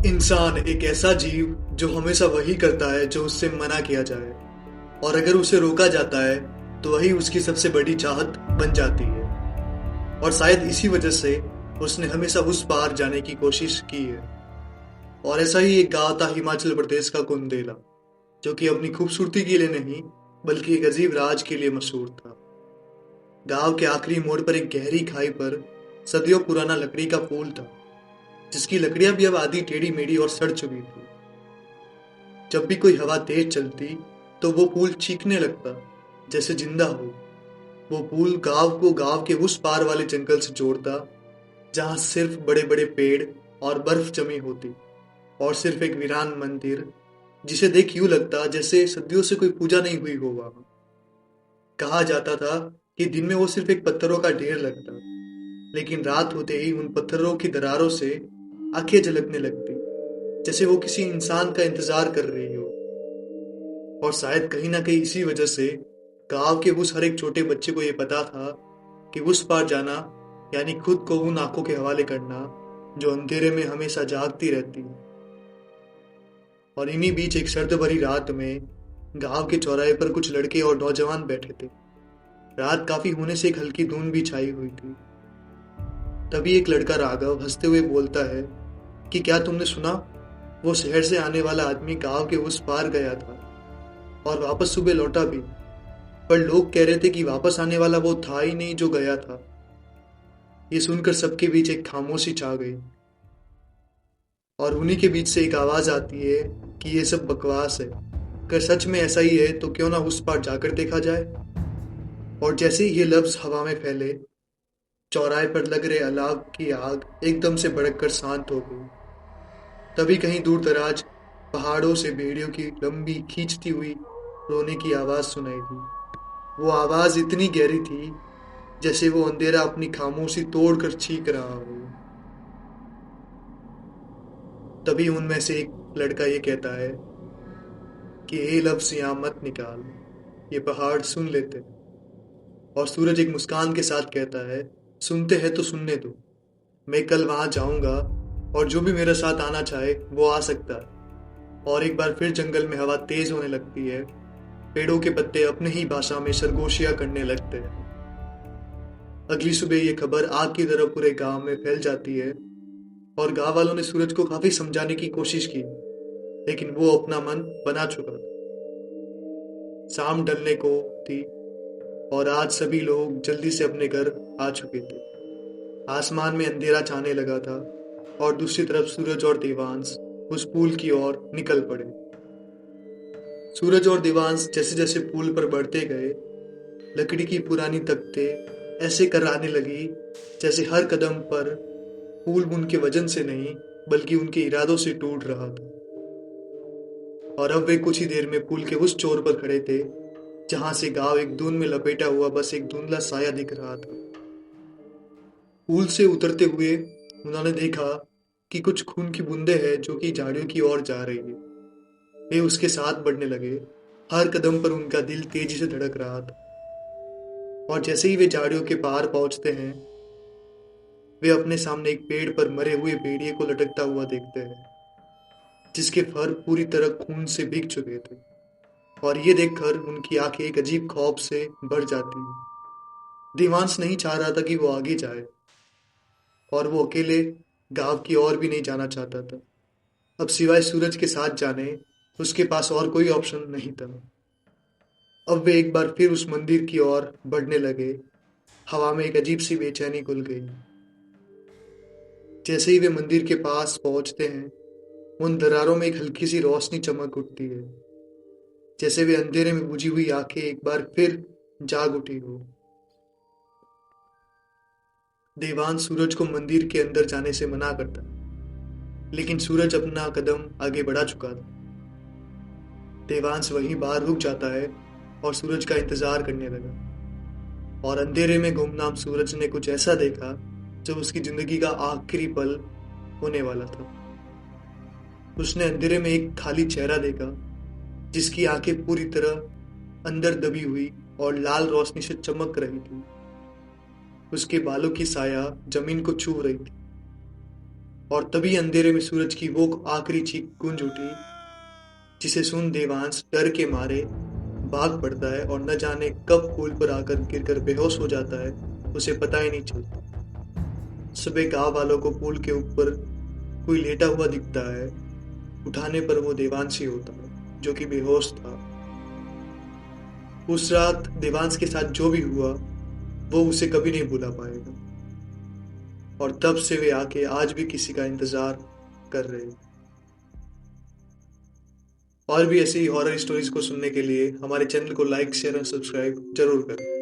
इंसान एक ऐसा जीव जो हमेशा वही करता है जो उससे मना किया जाए, और अगर उसे रोका जाता है तो वही उसकी सबसे बड़ी चाहत बन जाती है। और शायद इसी वजह से उसने हमेशा उस पार जाने की कोशिश की है। और ऐसा ही एक गांव था हिमाचल प्रदेश का कुंदेला, जो कि अपनी खूबसूरती के लिए नहीं बल्कि एक अजीब राज के लिए मशहूर था। गांव के आखिरी मोड़ पर एक गहरी खाई पर सदियों पुराना लकड़ी का पुल था, जिसकी लकड़ियां भी अब आधी टेढ़ी मेढ़ी और सड़ चुकी थी। जब भी कोई हवा तेज चलती तो वो पुल चीखने लगता, जैसे जिंदा हो। वो पुल गांव को गांव के उस पार वाले जंगल से जोड़ता, जहां सिर्फ बड़े बड़े पेड़ और बर्फ जमी होती, और सिर्फ एक वीरान मंदिर जिसे देख यूं लगता जैसे सदियों से कोई पूजा नहीं हुई हो वहां। कहा जाता था कि दिन में वो सिर्फ एक पत्थरों का ढेर लगता, लेकिन रात होते ही उन पत्थरों की दरारों से आंखें झलकने लगती, जैसे वो किसी इंसान का इंतजार कर रही हो। और शायद कहीं ना कहीं इसी वजह से गांव के उस हर एक छोटे बच्चे को ये पता था कि उस पार जाना यानी खुद को उन आंखों के हवाले करना जो अंधेरे में हमेशा जागती रहती है। और इन्हीं बीच एक सर्द भरी रात में गांव के चौराहे पर कुछ लड़के और नौजवान बैठे थे। रात काफी होने से एक हल्की धुंध भी छाई हुई थी। तभी एक लड़का राघव हंसते हुए बोलता है कि क्या तुमने सुना, वो शहर से आने वाला आदमी गांव के उस पार गया था और वापस सुबह लौटा भी। पर लोग कह रहे थे कि वापस आने वाला वो था ही नहीं जो गया था। ये सुनकर सबके बीच एक खामोशी छा गई, और उन्हीं के बीच से एक आवाज आती है कि ये सब बकवास है। अगर सच में ऐसा ही है तो क्यों ना उस पार जाकर देखा जाए। और जैसे ही ये लफ्ज हवा में फैले, चौराहे पर लग रहे अलाव की आग एकदम से भड़ककर शांत हो गई। तभी कहीं दूर दराज पहाड़ों से भेड़ियों की लंबी खींचती हुई रोने की आवाज सुनाई दी। वो आवाज इतनी गहरी थी जैसे वो अंधेरा अपनी खामोशी तोड़कर चीख रहा हो। तभी उनमें से एक लड़का ये कहता है कि ये लफ्ज यहाँ मत निकाल, ये पहाड़ सुन लेते हैं। और सूरज एक मुस्कान के साथ कहता है, सुनते हैं तो सुनने दो। मैं कल वहां जाऊंगा, और जो भी मेरे साथ आना चाहे वो आ सकता है। और एक बार फिर जंगल में हवा तेज होने लगती है। पेड़ों के पत्ते अपने ही भाषा में सरगोशियां करने लगते हैं। अगली सुबह ये खबर आग की तरह पूरे गांव में फैल जाती है। और गांव वालों ने सूरज को काफी समझाने की कोशिश की, लेकिन वो अपना मन बना चुका था। शाम ढलने को थी, और आज सभी लोग जल्दी से अपने घर आ चुके थे। आसमान में अंधेरा छाने लगा था, और दूसरी तरफ सूरज और देवांश उस पुल की ओर निकल पड़े। सूरज और देवांश जैसे जैसे पुल पर बढ़ते गए, लकड़ी की पुरानी तख्ते ऐसे कराने लगी जैसे हर कदम पर पुल उनके वजन से नहीं बल्कि उनके इरादों से टूट रहा था। और अब वे कुछ ही देर में पुल के उस छोर पर खड़े थे जहां से गांव एक धुंध में लपेटा हुआ बस एक धुंधला साया दिख रहा था। पुल से उतरते हुए उन्होंने देखा कि कुछ खून की बूंदें हैं जो कि झाड़ियों की ओर जा रही है। वे उसके साथ बढ़ने लगे। हर कदम पर उनका दिल तेजी से धड़क रहा था। और जैसे ही वे झाड़ियों के पार पहुंचते हैं, वे अपने सामने एक पेड़ पर मरे हुए भेड़िए को लटकता हुआ देखते हैं, जिसके फर पूरी तरह खून से भीग चुके थे। और ये देखकर उनकी आंखें एक अजीब खौफ से भर जाती हैं। देवांश नहीं चाह रहा था कि वो आगे जाए, और वो अकेले गांव की ओर भी नहीं जाना चाहता था। अब सिवाय सूरज के साथ जाने उसके पास और कोई ऑप्शन नहीं था। अब वे एक बार फिर उस मंदिर की ओर बढ़ने लगे। हवा में एक अजीब सी बेचैनी घुल गई। जैसे ही वे मंदिर के पास पहुंचते हैं, उन दरारों में एक हल्की सी रोशनी चमक उठती है, जैसे वे अंधेरे में बुझी हुई आंखें एक बार फिर जाग उठी हो। देवांश सूरज को मंदिर के अंदर जाने से मना करता, लेकिन सूरज अपना कदम आगे बढ़ा चुका था। देवांश वहीं बाहर रुक जाता है और सूरज का इंतजार करने लगा। और अंधेरे में गुमनाम सूरज ने कुछ ऐसा देखा जो उसकी जिंदगी का आखिरी पल होने वाला था। उसने अंधेरे में एक खाली चेहरा देखा, जिसकी आंखें पूरी तरह अंदर दबी हुई और लाल रोशनी से चमक रही थी। उसके बालों की साया जमीन को छू रही थी। और तभी अंधेरे में सूरज की वो आखिरी चीख गूंज उठी, जिसे सुन देवांश डर के मारे भाग पड़ता है और न जाने कब पुल पर आकर गिरकर बेहोश हो जाता है, उसे पता ही नहीं चलता। सुबह गांव वालों को पुल के ऊपर कोई लेटा हुआ दिखता है। उठाने पर वो देवांश ही होता है, जो कि बेहोश था। उस रात देवांश के साथ जो भी हुआ वो उसे कभी नहीं भुला पाएगा, और तब से वे आके आज भी किसी का इंतजार कर रहे हैं। और भी ऐसी हॉरर स्टोरीज को सुनने के लिए हमारे चैनल को लाइक शेयर और सब्सक्राइब जरूर करें।